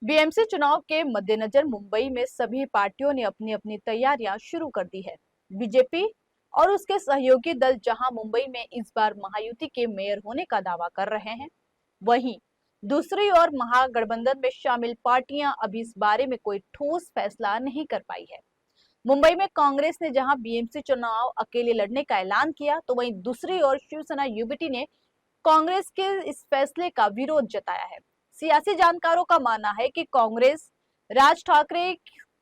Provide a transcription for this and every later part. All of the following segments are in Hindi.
बीएमसी चुनाव के मद्देनजर मुंबई में सभी पार्टियों ने अपनी अपनी तैयारियां शुरू कर दी है। बीजेपी और उसके सहयोगी दल जहां मुंबई में इस बार महायुति के मेयर होने का दावा कर रहे हैं, वहीं दूसरी ओर महागठबंधन में शामिल पार्टियां अभी इस बारे में कोई ठोस फैसला नहीं कर पाई है। मुंबई में कांग्रेस ने जहां बीएमसी चुनाव अकेले लड़ने का ऐलान किया, तो वहीं दूसरी ओर शिवसेना यूबीटी ने कांग्रेस के इस फैसले का विरोध जताया है। सियासी जानकारों का मानना है कि कांग्रेस राज ठाकरे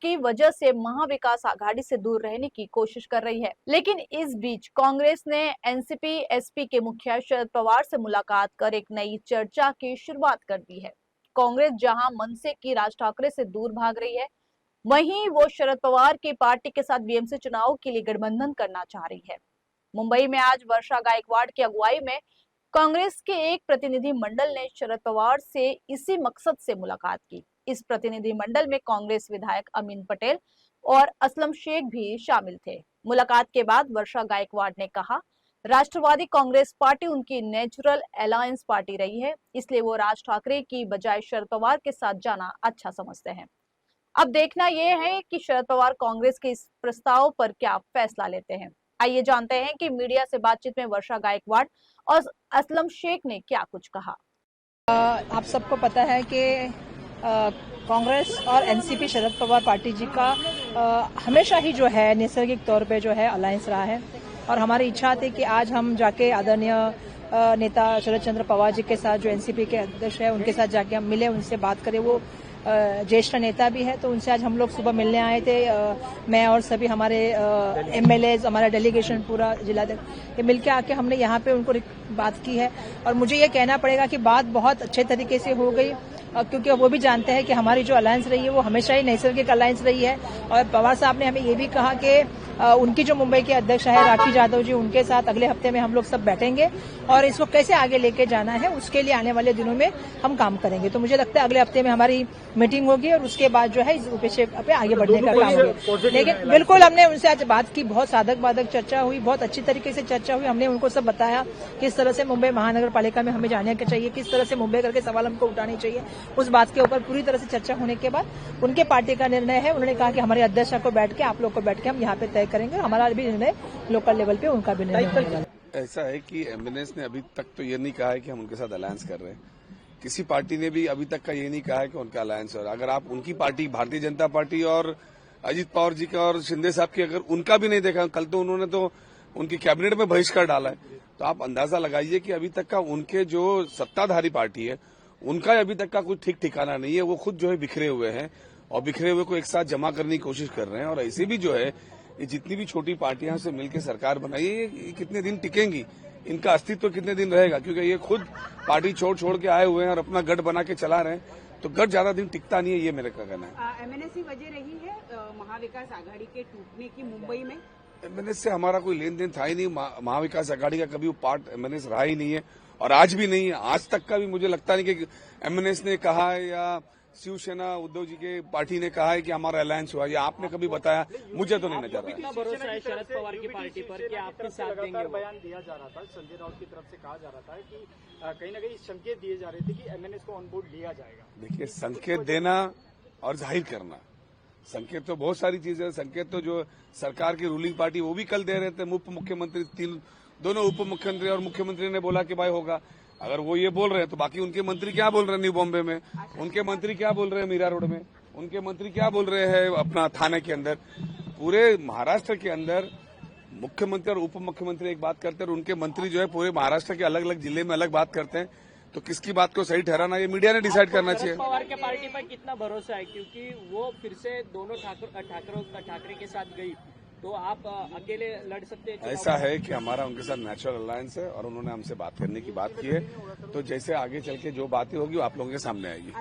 की वजह से महाविकास आघाड़ी से दूर रहने की कोशिश कर रही है, लेकिन इस बीच कांग्रेस ने एनसीपी एसपी के मुखिया शरद पवार से मुलाकात कर एक नई चर्चा की शुरुआत कर दी है। कांग्रेस जहां मनसे की राज ठाकरे से दूर भाग रही है, वहीं वो शरद पवार की पार्टी के साथ बीएमसी चुनाव के लिए गठबंधन करना चाह रही है। मुंबई में आज वर्षा गायकवाड़ की अगुवाई में कांग्रेस के एक प्रतिनिधि मंडल ने शरद पवार से इसी मकसद से मुलाकात की। इस प्रतिनिधि मंडल में कांग्रेस विधायक अमीन पटेल और असलम शेख भी शामिल थे। मुलाकात के बाद वर्षा गायकवाड़ ने कहा, राष्ट्रवादी कांग्रेस पार्टी उनकी नेचुरल अलायंस पार्टी रही है, इसलिए वो राज ठाकरे की बजाय शरद पवार के साथ जाना अच्छा समझते हैं। अब देखना यह है कि शरद पवार कांग्रेस के इस प्रस्ताव पर क्या फैसला लेते हैं। आइए जानते हैं कि मीडिया से बातचीत में वर्षा गायकवाड़ और असलम शेख ने क्या कुछ कहा। आप सबको पता है कि कांग्रेस और एनसीपी शरद पवार पार्टी जी का हमेशा ही जो है नैसर्गिक तौर पे जो है अलायंस रहा है, और हमारी इच्छा थी कि आज हम जाके आदरणीय नेता शरद चंद्र पवार जी के साथ, जो एनसीपी के अध्यक्ष है, उनके साथ जाके हम मिले, उनसे बात करें। वो ज्येष्ठ नेता भी है, तो उनसे आज हम लोग सुबह मिलने आए थे। मैं और सभी हमारे एमएलएज, हमारा डेलीगेशन पूरा जिला मिलके आके हमने यहाँ पे उनको बात की है, और मुझे ये कहना पड़ेगा कि बात बहुत अच्छे तरीके से हो गई, क्योंकि वो भी जानते हैं कि हमारी जो अलायंस रही है वो हमेशा ही नैसर्गिक अलायंस रही है। और पवार साहब ने हमें ये भी कहा कि उनकी जो मुंबई के अध्यक्ष है राखी यादव जी, उनके साथ अगले हफ्ते में हम लोग सब बैठेंगे और इसको कैसे आगे लेके जाना है उसके लिए आने वाले दिनों में हम काम करेंगे। तो मुझे लगता है अगले हफ्ते में हमारी मीटिंग होगी और उसके बाद जो है इस विषय पे आगे बढ़ने का काम होगा। लेकिन बिल्कुल हमने उनसे आज बात की, बहुत साधक बाधक चर्चा हुई, बहुत अच्छी तरीके से चर्चा हुई। हमने उनको सब बताया किस तरह से मुंबई महानगर पालिका में हमें जाने के चाहिए, किस तरह से मुंबई करके सवाल हमको उठाने चाहिए। उस बात के ऊपर पूरी तरह से चर्चा होने के बाद उनके पार्टी का निर्णय है। उन्होंने कहा कि हमारे अध्यक्ष को बैठ के, आप लोग को बैठ के हम यहाँ पे तय करेंगे। हमारा भी निर्णय लोकल लेवल पे, उनका भी निर्णय होगा। ऐसा है कि एमएनएस ने अभी तक तो ये नहीं कहा है कि हम उनके साथ अलायंस कर रहे हैं। किसी पार्टी ने भी अभी तक का ये नहीं कहा है कि उनका अलायंस है। अगर आप उनकी पार्टी भारतीय जनता पार्टी और अजीत पवार जी का और शिंदे साहब की अगर उनका भी नहीं देखा, कल तो उन्होंने तो उनकी कैबिनेट में बहिष्कार डाला है, तो आप अंदाजा लगाइए कि अभी तक का उनके जो सत्ताधारी पार्टी है उनका अभी तक का कुछ ठीक ठिकाना नहीं है। वो खुद जो है बिखरे हुए हैं और बिखरे हुए को एक साथ जमा करने की कोशिश कर रहे हैं। और ऐसे भी जो है ये जितनी भी छोटी पार्टियां से मिलकर सरकार बनाई है, ये कितने दिन टिकेंगी, इनका अस्तित्व कितने दिन रहेगा, क्योंकि ये खुद पार्टी छोड़ के आए हुए हैं और अपना गढ़ बना के चला रहे हैं, तो गढ़ ज्यादा दिन टिकता नहीं है, ये मेरा कहना है। एमएनएस ही वजह रही है महाविकास आघाड़ी के टूटने की मुंबई में। एमएनएस से हमारा कोई लेन देन था ही नहीं। महाविकास आघाड़ी का कभी वो पार्ट एमएनएस रहा ही नहीं है और आज भी नहीं है। आज तक का भी मुझे लगता नहीं कि एमएनएस ने कहा है या शिवसेना उद्धव जी के पार्टी ने कहा है कि हमारा अलायंस हुआ, या आपने कभी बताया, मुझे तो नहीं नजर आया। कितना भरोसा है शरद पवार की पार्टी पर कि आपके साथ देंगे? बयान दिया जा रहा था, संजय राउत की तरफ से कहा जा रहा था कि कहीं न कहीं संकेत दिए जा रहे थे कि एमएनएस को ऑन बोर्ड लिया जाएगा। देखिए, संकेत देना और जाहिर करना, संकेत तो बहुत सारी चीजें। संकेत तो जो सरकार की रूलिंग पार्टी वो भी कल दे रहे थे। उप मुख्यमंत्री, दोनों उप मुख्यमंत्री और मुख्यमंत्री ने बोला कि भाई होगा। अगर वो ये बोल रहे हैं तो बाकी उनके मंत्री क्या बोल रहे हैं न्यू बॉम्बे में, उनके मंत्री क्या बोल रहे हैं मीरा रोड में, उनके मंत्री क्या बोल रहे हैं अपना थाने के अंदर। पूरे महाराष्ट्र के अंदर मुख्यमंत्री और उप मुख्यमंत्री एक बात करते हैं और उनके मंत्री जो है पूरे महाराष्ट्र के अलग अलग जिले में अलग बात करते हैं। तो किसकी बात को सही ठहराना ये मीडिया ने डिसाइड करना चाहिए। पवार के पार्टी पर कितना भरोसा है, क्योंकि वो फिर से दोनों ठाकरे के साथ गई, तो आप अकेले लड़ सकते हैं? ऐसा है कि हमारा उनके साथ नेचुरल अलायंस है और उन्होंने हमसे बात करने की बात की है, तो जैसे आगे चल के जो बातें होगी वो आप लोगों के सामने आएगी।